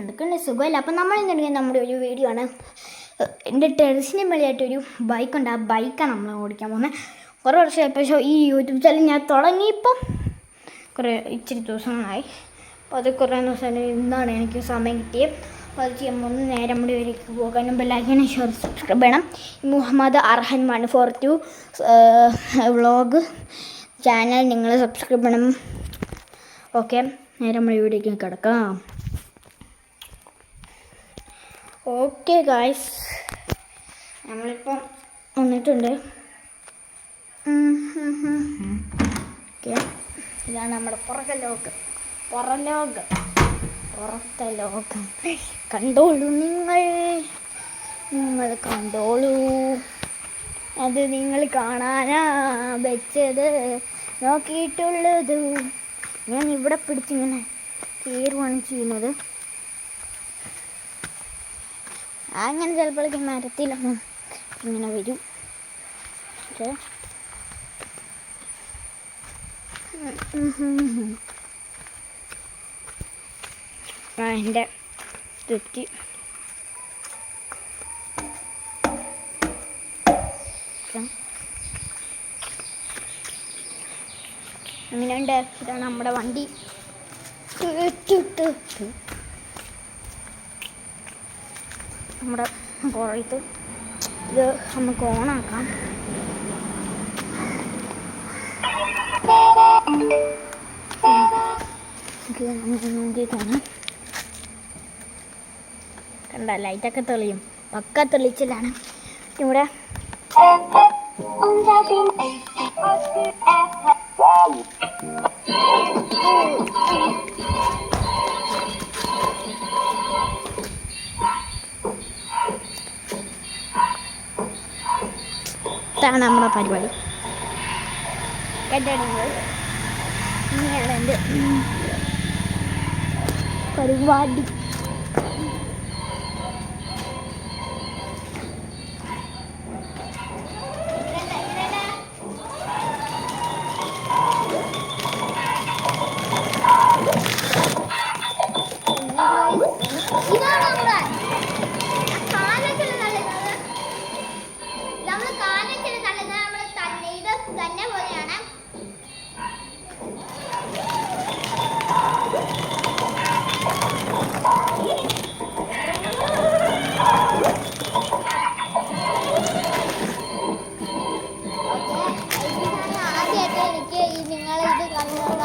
എന്തൊക്കെയുണ്ട് സുഖമല്ല. അപ്പം നമ്മൾ ഇന്നുണ്ടെങ്കിൽ നമ്മുടെ ഒരു വീഡിയോ ആണ്. എൻ്റെ ടെറസിന് മേലെയായിട്ടൊരു ബൈക്കുണ്ട്. ആ ബൈക്കാണ് നമ്മൾ ഓടിക്കാൻ പോകുന്നത്. കുറേ വർഷമായി. പക്ഷേ ഈ യൂട്യൂബ് ചാനൽ ഞാൻ തുടങ്ങിയപ്പം ഇച്ചിരി ദിവസങ്ങളായി. അപ്പോൾ അത് കുറേ ദിവസം ഇന്നാണ് എനിക്ക് സമയം കിട്ടിയത്. അപ്പോൾ അത് ചെയ്യുമ്പോൾ ഒന്ന് നേരെ നമ്മുടെ വീട്ടിലേക്ക് പോകാനും ബെല്ലൈക്കൺ ഷെയർ സബ്സ്ക്രൈബ് ചെയ്യണം. മുഹമ്മദ് അർഹൻ 142 വ്ളോഗ് ചാനൽ നിങ്ങൾ സബ്സ്ക്രൈബ് ചെയ്യണം. ഓക്കെ, നേരെ നമ്മുടെ വീട്ടിലേക്ക് കിടക്കാം. ഓക്കെ ഗായ്സ്, നമ്മളിപ്പം വന്നിട്ടുണ്ട്. ഓക്കെ, ഇതാണ് നമ്മുടെ പുറത്തെ ലോകം. കണ്ടോളൂ, നിങ്ങൾ കണ്ടോളൂ. അത് നിങ്ങൾ കാണാനാ വെച്ചത് നോക്കിയിട്ടുള്ളത്. ഞാൻ ഇവിടെ പിടിച്ചിങ്ങനെ കയറുവാണ് ചെയ്യുന്നത്. അങ്ങനെ ചിലപ്പോഴേക്കും മരത്തിലൊന്നും ഇങ്ങനെ വരും. ഓക്കെ, എൻ്റെ തെറ്റി അങ്ങനെയുണ്ട്. ഇതാണ് നമ്മുടെ വണ്ടി. നമ്മുടെ പുറത്ത് ഇത് നമുക്ക് ഓണാക്കാം. കണ്ട ലൈറ്റൊക്കെ തെളിയും. പക്ക തെളിച്ചിലാണ് ഇവിടെ. ഇതാണ് നമ്മുടെ പരിപാടി. ഇങ്ങനെയാണ് എൻ്റെ പരിപാടി.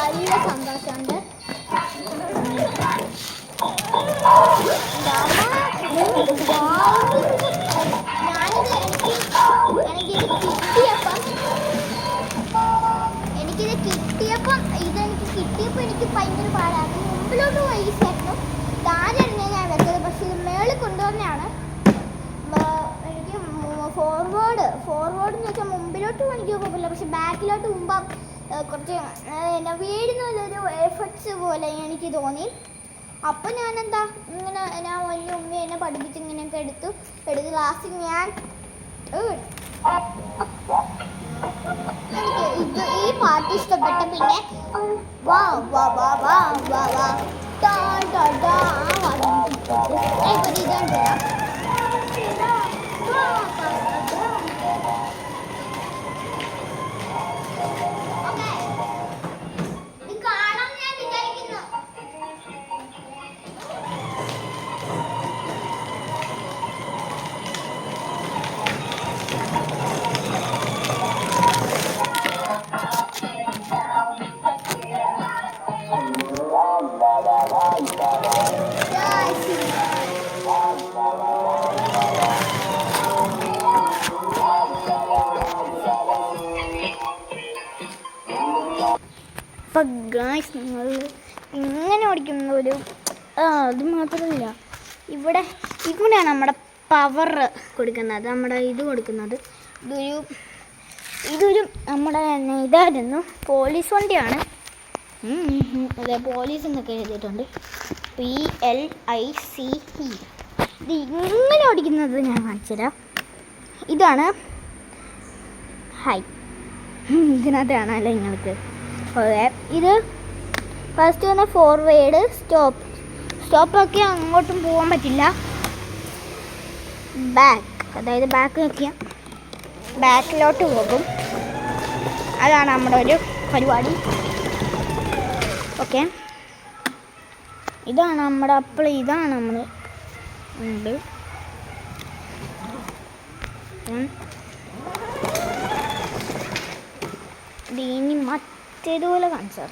നല്ല സന്തോഷമുണ്ട്. എനിക്കിത് കിട്ടിയപ്പം എനിക്ക് ഭയങ്കര പാടാണ്. മുമ്പിലോട്ട് പോയി ചേർന്നു താഴെയാണ് ഞാൻ വെച്ചത്. പക്ഷെ ഇത് മേളിൽ കൊണ്ടുവന്നെയാണ്. എനിക്ക് ഫോർവേഡ് എന്ന് വെച്ചാൽ മുമ്പിലോട്ട് എനിക്ക് കുഴപ്പമില്ല. പക്ഷെ ബാക്കിലോട്ട് മുമ്പാം കുറച്ച് വീഴുന്നൊരു എഫക്ട്സ് പോലെ എനിക്ക് തോന്നി. അപ്പം ഞാനെന്താ ഇങ്ങനെ ഞാൻ വലിയ ഉമ്മ എന്നെ പഠിപ്പിച്ച് ഇങ്ങനെയൊക്കെ എടുത്ത് ലാസ്റ്റ് ഞാൻ എനിക്ക് ഈ പാട്ട് ഇഷ്ടപ്പെട്ട. പിന്നെ വാ വാ വാ വാ വാ വാ ടാ ടാ ടാ ഇതുണ്ട്. അപ്പം ഗായ്സ്, നിങ്ങൾ ഇങ്ങനെ ഓടിക്കുന്ന അത് മാത്രമല്ല, ഇവിടെയാണ് നമ്മുടെ പവർ കൊടുക്കുന്നത്. നമ്മുടെ ഇത് കൊടുക്കുന്നത് ഇതൊരു നമ്മുടെ ഇതായിരുന്നു. പോലീസ് വണ്ടിയാണ്. അതെ, പോലീസ് എന്നൊക്കെ എഴുതിയിട്ടുണ്ട്. PLICE. ഇത് ഇങ്ങനെ ഓടിക്കുന്നത് ഞാൻ കാണിച്ചുതരാം. ഇതാണ് ഇതിനകത്ത് കാണാമല്ലോ നിങ്ങൾക്ക്. ഇത് ഫസ്റ്റ് വന്ന ഫോർവേഡ് സ്റ്റോപ്പൊക്കെ അങ്ങോട്ടും പോകാൻ പറ്റില്ല. ബാക്ക്, അതായത് ബാക്ക് നോക്കിയാൽ ബാക്കിലോട്ട് പോകും. അതാണ് നമ്മുടെ ഒരു പരിപാടി. ഓക്കെ, ഇതാണ് നമ്മുടെ അപ്പോൾ ഇതാണ് നമ്മൾ ഉണ്ട്. ഇനി മറ്റേതുപോലെ കാണിച്ചാൽ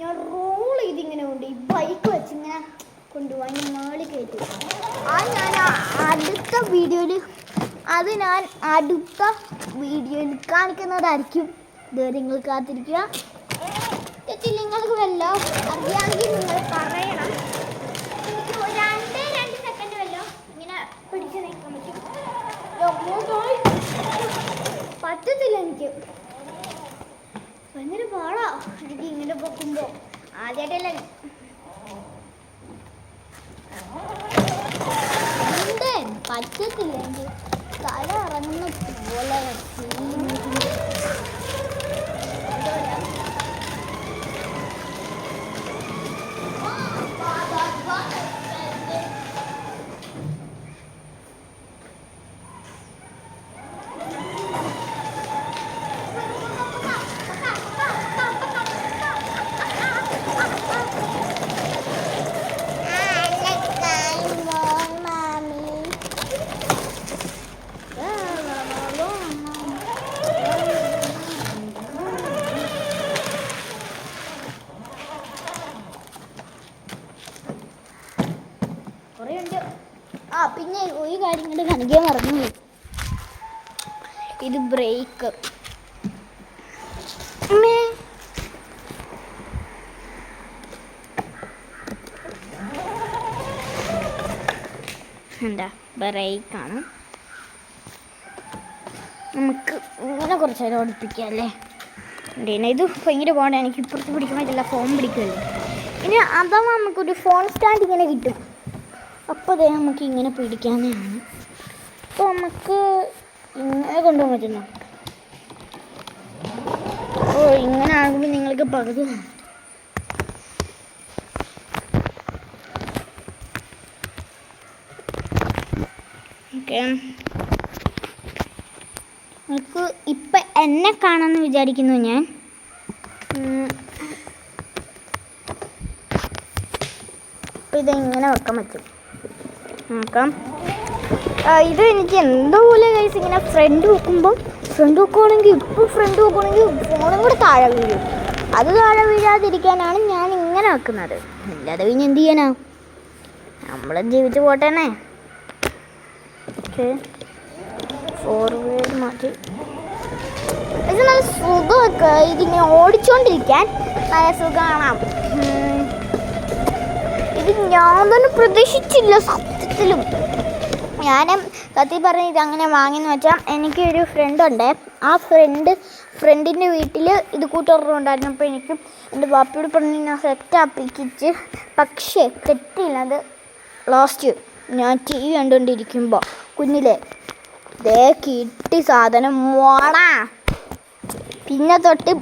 ഞാൻ റോൾ ചെയ്തിങ്ങനെ കൊണ്ട് ഈ ബൈക്ക് വെച്ചിങ്ങനെ കൊണ്ടുപോകാൻ മേളിൽ കയറ്റി. ഞാൻ അടുത്ത വീഡിയോയിൽ കാണിക്കുന്നതായിരിക്കും. ഇതുവരെ നിങ്ങൾ കാത്തിരിക്കുക. തെറ്റിൽ നിങ്ങൾക്ക് വല്ലോ അറിയാമെങ്കിൽ നിങ്ങൾ പറയണം. എനിക്ക് 2 സെക്കൻഡ് വല്ലോ ഇങ്ങനെ പിടിച്ച് നിൽക്കാൻ പറ്റും. പറ്റത്തില്ല, എനിക്ക് ഭയങ്കര പാടാ. എനിക്ക് ഇങ്ങനെ പൊക്കുമ്പോൾ ആദ്യമായിട്ടല്ല പറ്റത്തില്ല. എനിക്ക് തല ഇറങ്ങുന്ന പോലെ പിന്നെ ഒരു കാര്യം കൊണ്ട് കാണിക്കാൻ മറന്നു. ഇത് ബ്രേക്ക്. എന്താ ബ്രേക്കാണ്. നമുക്ക് ഇങ്ങനെ കുറച്ച് നേരം ഓടിപ്പിക്കാം അല്ലേ. ഇത് ഭയങ്കര പാടാണ്. എനിക്ക് ഇപ്പുറത്ത് പിടിക്കാൻ പറ്റില്ല, ഫോൺ പിടിക്കുമല്ലോ. ഇനി അഥവാ നമുക്കൊരു ഫോൺ സ്റ്റാൻഡ് ഇങ്ങനെ കിട്ടും, അപ്പോൾ അതേ നമുക്ക് ഇങ്ങനെ പിടിക്കാവുന്നതാണ്. അപ്പോൾ നമുക്ക് ഇങ്ങനെ കൊണ്ടുപോകാൻ പറ്റുന്ന. ഇങ്ങനെ ആകുമ്പോൾ നിങ്ങൾക്ക് പകുതി ഓക്കെ. നിങ്ങൾക്ക് ഇപ്പം എന്നെ കാണാമെന്ന് വിചാരിക്കുന്നു ഞാൻ. അപ്പോൾ ഇതെങ്ങനെ വെക്കാൻ പറ്റും നോക്കാം. ഇത് എനിക്ക് എന്തോ പോലെ കൈസ് ഇങ്ങനെ ഫ്രണ്ട് വെക്കുവാണെങ്കിൽ ഫോണും കൂടെ താഴെ വീഴും. അത് താഴെ വീഴാതിരിക്കാനാണ് ഞാൻ ഇങ്ങനെ വെക്കുന്നത്. അല്ലാതെ പിന്നെ എന്ത് ചെയ്യാനാ, നമ്മൾ ജീവിച്ച് പോട്ടേനെ. ഓക്കെ, ഫോർവേഡ് മാറ്റി. ഇത് നല്ല സുഖമൊക്കെ, ഇതിങ്ങനെ ഓടിച്ചുകൊണ്ടിരിക്കാൻ നല്ല സുഖമാണ്. ഇത് ഞാൻ തന്നെ പ്രതീക്ഷിച്ചില്ല സത്യത്തിലും. ഞാൻ സത്യം പറഞ്ഞ് ഇതങ്ങനെ വാങ്ങിയെന്ന് വെച്ചാൽ എനിക്കൊരു ഫ്രണ്ടുണ്ട്. ആ ഫ്രണ്ടിൻ്റെ വീട്ടിൽ ഇത് കൂട്ടുണ്ടായിരുന്നു. അപ്പോൾ എനിക്കും എൻ്റെ ബാപ്പയോട് പറഞ്ഞ് ഞാൻ സെറ്റാപ്പിക്കിച്ച്, പക്ഷേ തെറ്റില്ല. അത് ലാസ്റ്റ് ഞാൻ ടി വി കണ്ടുകൊണ്ടിരിക്കുമ്പോൾ കുഞ്ഞിലെ ദേ കിട്ടി സാധനം മോണാ. പിന്നെ തൊട്ട്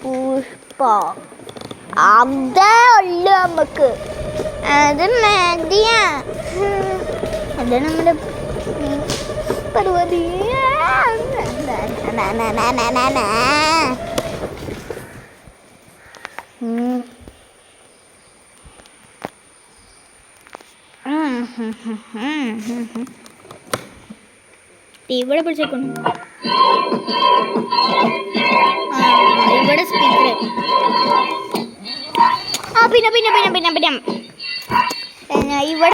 പുഷ്പ അതേ ഉള്ളു നമുക്ക്. അത് മതിയാ. അത് നമ്മുടെ പരിപാടി. ഇവിടെ പിടിച്ചേക്കുന്നു. ഇവിടെ സ്പീക്കർ. പിന്നെ ഇവിടെ